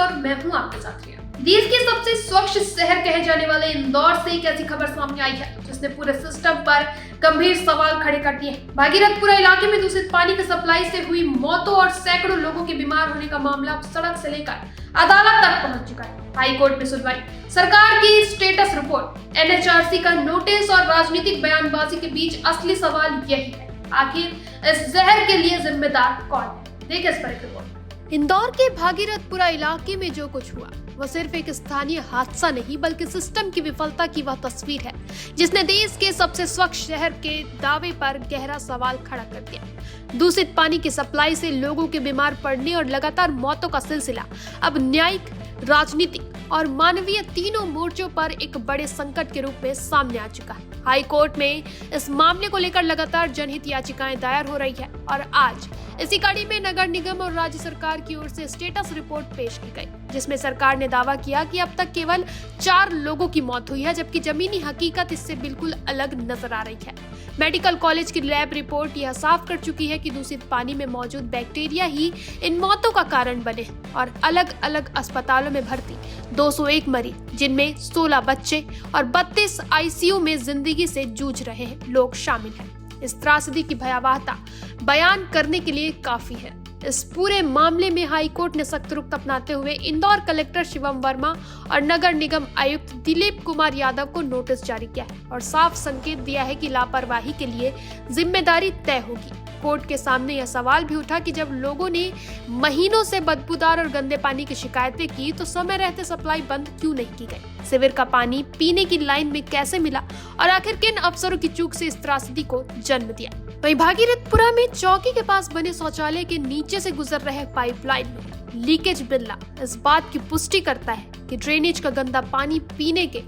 और मैं हूं आपके साथ रिया। देश के सबसे स्वच्छ शहर कहे जाने वाले इंदौर से एक ऐसी खबर सामने आई है जिसने पूरे सिस्टम पर गंभीर सवाल खड़े कर दिए हैं। भागीरथपुरा इलाके में दूषित पानी की सप्लाई से हुई मौतों और सैकड़ों लोगों के बीमार होने का मामला अब सड़क से लेकर अदालत तक पहुंच चुका है। हाई कोर्ट में सुनवाई, सरकार की स्टेटस रिपोर्ट, एनएचआरसी का नोटिस और राजनीतिक बयानबाजी के बीच असली सवाल यही है, आखिर इस जहर के लिए जिम्मेदार कौन है? देखिए इस पर एक रिपोर्ट। इंदौर के भागीरथपुरा इलाके में जो कुछ हुआ वह सिर्फ एक स्थानीय हादसा नहीं बल्कि सिस्टम की विफलता की वह तस्वीर है जिसने देश के सबसे स्वच्छ शहर के दावे पर गहरा सवाल खड़ा कर दिया। दूषित पानी की सप्लाई से लोगों के बीमार पड़ने और लगातार मौतों का सिलसिला अब न्यायिक, राजनीतिक और मानवीय तीनों मोर्चों पर एक बड़े संकट के रूप में सामने आ चुका है। हाई कोर्ट में इस मामले को लेकर लगातार जनहित याचिकाएं दायर हो रही है और आज इसी कड़ी में नगर निगम और राज्य सरकार की ओर से स्टेटस रिपोर्ट पेश की गई, जिसमें सरकार ने दावा किया कि अब तक केवल 4 लोगों की मौत हुई है, जबकि जमीनी हकीकत इससे बिल्कुल अलग नजर आ रही है। मेडिकल कॉलेज की लैब रिपोर्ट यह साफ कर चुकी है कि दूषित पानी में मौजूद बैक्टीरिया ही इन मौतों का कारण बने और अलग अलग अस्पतालों में भर्ती 201 मरीज, जिनमें 16 बच्चे और 32 आईसीयू में जिंदगी से जूझ रहे हैं लोग शामिल हैं। इस त्रासदी की भयावहता बयान करने के लिए काफी है। इस पूरे मामले में हाई कोर्ट ने सख्त रुख अपनाते हुए इंदौर कलेक्टर शिवम वर्मा और नगर निगम आयुक्त दिलीप कुमार यादव को नोटिस जारी किया है और साफ संकेत दिया है कि लापरवाही के लिए जिम्मेदारी तय होगी। कोर्ट के सामने यह सवाल भी उठा कि जब लोगों ने महीनों से बदबूदार और गंदे पानी की शिकायतें की तो समय रहते सप्लाई बंद क्यों नहीं की गई? सीवर का पानी पीने की लाइन में कैसे मिला और आखिर किन अफसरों की चूक से इस त्रासदी को जन्म दिया? वहीं भागीरथपुरा में चौकी के पास बने शौचालय के नीचे से गुजर रहे पाइपलाइन में लीकेज मिलना इस बात की पुष्टि करता है कि ड्रेनेज का गंदा पानी पीने के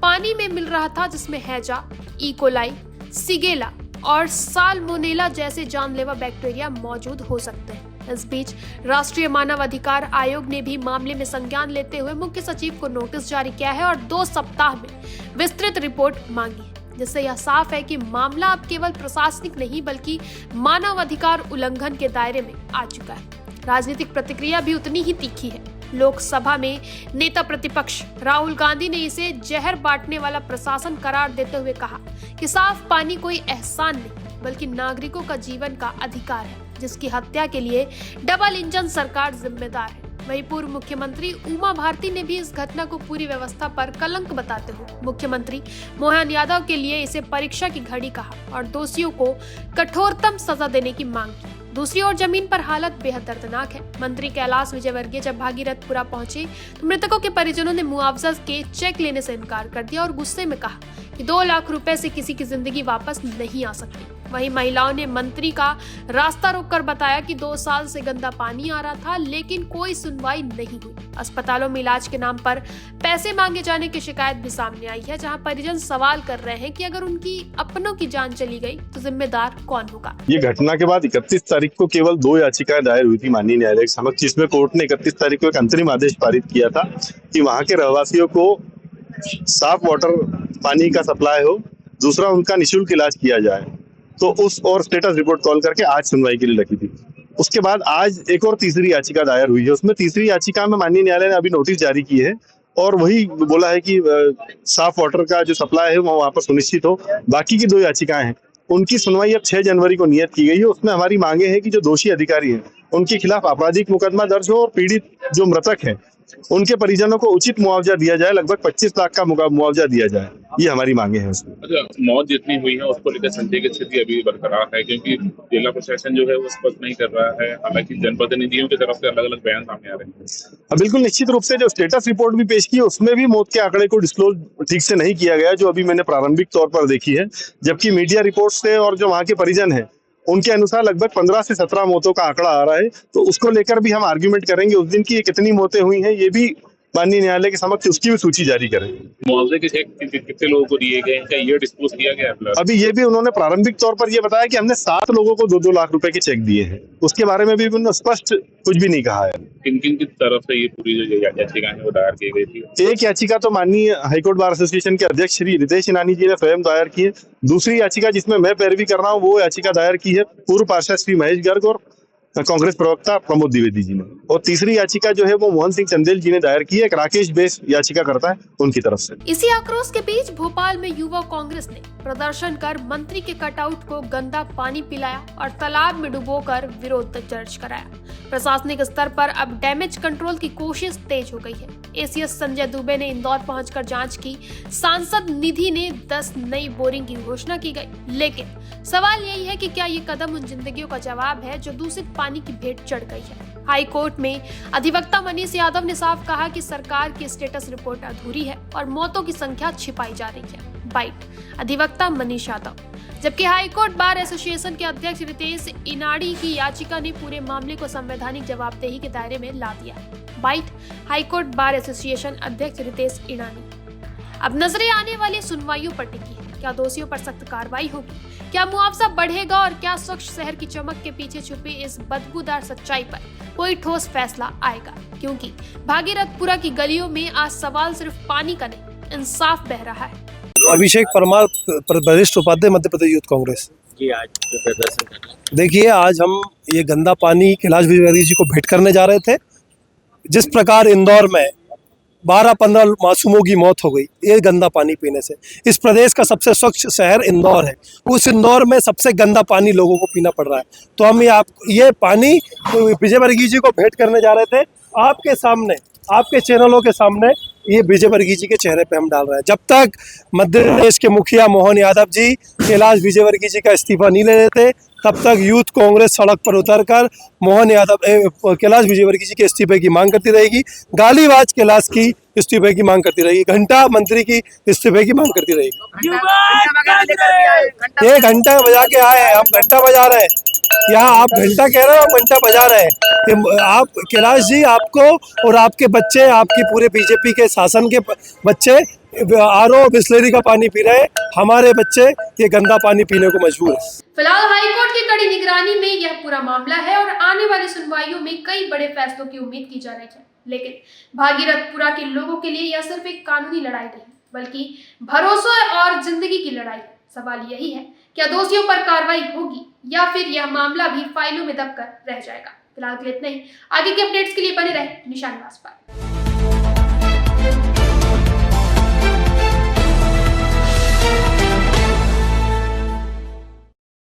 पानी में मिल रहा था, जिसमें हैजा, इकोलाई, सिगेला और साल्मोनेला जैसे जानलेवा बैक्टीरिया मौजूद हो सकते हैं। इस बीच राष्ट्रीय मानव अधिकार आयोग ने भी मामले में संज्ञान लेते हुए मुख्य सचिव को नोटिस जारी किया है और 2 सप्ताह में विस्तृत रिपोर्ट मांगी है, जिससे यह साफ है कि मामला अब केवल प्रशासनिक नहीं बल्कि मानव अधिकार उल्लंघन के दायरे में आ चुका है। राजनीतिक प्रतिक्रिया भी उतनी ही तीखी है। लोकसभा में नेता प्रतिपक्ष राहुल गांधी ने इसे जहर बांटने वाला प्रशासन करार देते हुए कहा कि साफ पानी कोई एहसान नहीं बल्कि नागरिकों का जीवन का अधिकार है, जिसकी हत्या के लिए डबल इंजन सरकार जिम्मेदार है। वहीं पूर्व मुख्यमंत्री उमा भारती ने भी इस घटना को पूरी व्यवस्था पर कलंक बताते हुए मुख्यमंत्री मोहन यादव के लिए इसे परीक्षा की घड़ी कहा और दोषियों को कठोरतम सजा देने की मांग की। दूसरी ओर जमीन पर हालत बेहद दर्दनाक है। मंत्री कैलाश विजयवर्गीय जब भागीरथपुरा पहुंचे तो मृतकों के परिजनों ने मुआवजा के चेक लेने से इनकार कर दिया और गुस्से में कहा कि 2 लाख रुपए से किसी की जिंदगी वापस नहीं आ सकती। वहीं महिलाओं ने मंत्री का रास्ता रोककर बताया कि 2 साल से गंदा पानी आ रहा था लेकिन कोई सुनवाई नहीं हुई। अस्पतालों में इलाज के नाम पर पैसे मांगे जाने की शिकायत भी सामने आई है, जहां परिजन सवाल कर रहे हैं कि अगर उनकी अपनों की जान चली गई तो जिम्मेदार कौन होगा? ये घटना के बाद 31 तारीख को केवल 2 याचिकाएं दायर हुई थी माननीय न्यायालय के समक्ष, जिसमें कोर्ट ने 31 तारीख को एक अंतरिम आदेश पारित किया था कि वहां के रहवासियों को साफ वाटर पानी का सप्लाई हो, दूसरा उनका निःशुल्क इलाज किया जाए। तो उस और स्टेटस रिपोर्ट कॉल करके आज सुनवाई के लिए रखी थी। उसके बाद आज एक और तीसरी याचिका दायर हुई है। उसमें तीसरी याचिका में माननीय न्यायालय ने अभी नोटिस जारी की है और वही बोला है कि साफ वाटर का जो सप्लाई है वो वहां पर सुनिश्चित हो। बाकी की 2 याचिकाएं हैं, उनकी सुनवाई अब 6 जनवरी को नियत की गई है। उसमें हमारी मांगे हैं कि जो दोषी अधिकारी हैं उनके खिलाफ आपराधिक मुकदमा दर्ज हो और पीड़ित जो मृतक है उनके परिजनों को उचित मुआवजा दिया जाए, लगभग 25 लाख का मुआवजा दिया जाए। ये हमारी मांगे हैं उसमें। अच्छा, मौत जितनी हुई है उसको लेकर संदेह की स्थिति अभी बरकरार है क्योंकि जिला प्रशासन जो है वो स्पष्ट नहीं कर रहा है, हालांकि जनप्रतिनिधियों की तरफ से अलग अलग बयान सामने आ रहे हैं। बिल्कुल निश्चित रूप से जो स्टेटस रिपोर्ट भी पेश की है उसमें भी मौत के आंकड़े को डिस्क्लोज ठीक से नहीं किया गया, जो अभी मैंने प्रारंभिक तौर पर देखी है। जबकि मीडिया रिपोर्ट से और जो वहाँ के परिजन है उनके अनुसार लगभग 15 से 17 मौतों का आंकड़ा आ रहा है। तो उसको लेकर भी हम आर्ग्यूमेंट करेंगे उस दिन की कितनी मौतें हुई हैं, ये भी माननीय न्यायालय के समक्ष उसकी भी सूची जारी करेंगे। मुआवजे के चेक कितने लोगों को दिए गए हैं, क्या ये डिस्पोज किया गया है? अभी ये भी उन्होंने प्रारंभिक तौर पर ये बताया कि हमने 7 लोगों को 2-2 लाख रुपए के चेक दिए हैं। उसके बारे में भी उन्होंने स्पष्ट कुछ भी नहीं कहा है। किन किन की तरफ से ये पूरी जो याचिकाएं हैं वो दायर की गई थी? एक याचिका तो माननीय हाईकोर्ट बार एसोसिएशन के अध्यक्ष श्री रितेश इनानी जी ने स्वयं दायर की है। दूसरी याचिका जिसमें मैं पैरवी कर रहा हूँ वो याचिका दायर की है पूर्व पार्षद श्री महेश गर्ग और कांग्रेस प्रवक्ता प्रमोद द्विवेदी जी ने। और तीसरी याचिका जो है वो मोहन सिंह चंदेल जी ने दायर की है, एक राकेश बेस याचिका करता है उनकी तरफ से। इसी आक्रोश के बीच भोपाल में युवा कांग्रेस ने प्रदर्शन कर मंत्री के कटआउट को गंदा पानी पिलाया और तालाब में डुबोकर विरोध दर्ज कराया। प्रशासनिक स्तर पर अब डैमेज कंट्रोल की कोशिश तेज हो गई है। एसीएस संजय दुबे ने इंदौर पहुंचकर जांच की। सांसद निधि ने 10 नई बोरिंग की घोषणा की गई, लेकिन सवाल यही है कि क्या ये कदम उन जिंदगियों का जवाब है जो दूषित पानी की भेंट चढ़ गई है। हाई कोर्ट में अधिवक्ता मनीष यादव ने साफ कहा कि सरकार की स्टेटस रिपोर्ट अधूरी है और मौतों की संख्या छिपाई जा रही है। बाइट अधिवक्ता मनीष यादव। जबकि हाईकोर्ट बार एसोसिएशन के अध्यक्ष रितेश इनाड़ी की याचिका ने पूरे मामले को संवैधानिक जवाबदेही के दायरे में ला दिया। बाइट हाईकोर्ट बार एसोसिएशन अध्यक्ष रितेश इनाड़ी। अब नजरें आने वाली सुनवाइयों पर टिकी है। क्या दोषियों पर सख्त कार्रवाई होगी? क्या मुआवजा बढ़ेगा? और क्या स्वच्छ शहर की चमक के पीछे छुपी इस बदबूदार सच्चाई पर कोई ठोस फैसला आएगा? क्योंकि भागीरथपुरा की गलियों में आज सवाल सिर्फ पानी का नहीं, इंसाफ बह रहा है। अभिषेक परमार, वरिष्ठ उपाध्यक्ष मध्य प्रदेश यूथ कांग्रेस जी। आज प्रदर्शन कर रहे हैं। देखिए, आज हम ये गंदा पानी कैलाश विजयवर्गीय जी को भेंट करने जा रहे थे। जिस प्रकार इंदौर में 12-15 मासूमों की मौत हो गई ये गंदा पानी पीने से। इस प्रदेश का सबसे स्वच्छ शहर इंदौर है, उस इंदौर में सबसे गंदा पानी लोगों को पीना पड़ रहा है। तो हम ये पानी विजयवर्गीय जी को भेंट करने जा रहे थे। आपके सामने, आपके चैनलों के सामने ये विजयवर्गीय जी के चेहरे पे हम डाल रहे हैं। जब तक मध्य प्रदेश के मुखिया मोहन यादव जी कैलाश विजयवर्गीय जी का इस्तीफा नहीं ले लेते, तब तक यूथ कांग्रेस सड़क पर उतरकर मोहन यादव कैलाश विजयवर्गीय जी के इस्तीफे की मांग करती रहेगी। गालीबाज कैलाश की इस्तीफे की मांग करती रहेगी। घंटा मंत्री की इस्तीफे की मांग करती रहेगी। ये घंटा बजा के आए हैं, हम घंटा बजा रहे हैं। यहाँ आप घंटा कह रहे हो, हम घंटा बजा रहे हैं। आप कैलाश जी, आपको और आपके बच्चे, आपकी पूरे बीजेपी के शासन के बच्चे आरओ बिस्लेरी का पानी पी रहे हैं। हमारे बच्चे ये गंदा पानी पीने को मजबूर है। फिलहाल हाईकोर्ट की कड़ी निगरानी में यह पूरा मामला है और आने वाली सुनवाइयों में कई बड़े फैसलों की उम्मीद की जा रही है। लेकिन भागीरथपुरा के लोगों के लिए यह सिर्फ एक कानूनी लड़ाई नहीं, बल्कि भरोसे और जिंदगी की लड़ाई है। सवाल यही है, क्या दोषियों पर कार्रवाई होगी या फिर यह मामला भी फाइलों में दबकर रह जाएगा? फिलहाल के लिए इतना ही। आगे के अपडेट्स के लिए बने रहे निशान निवास पर।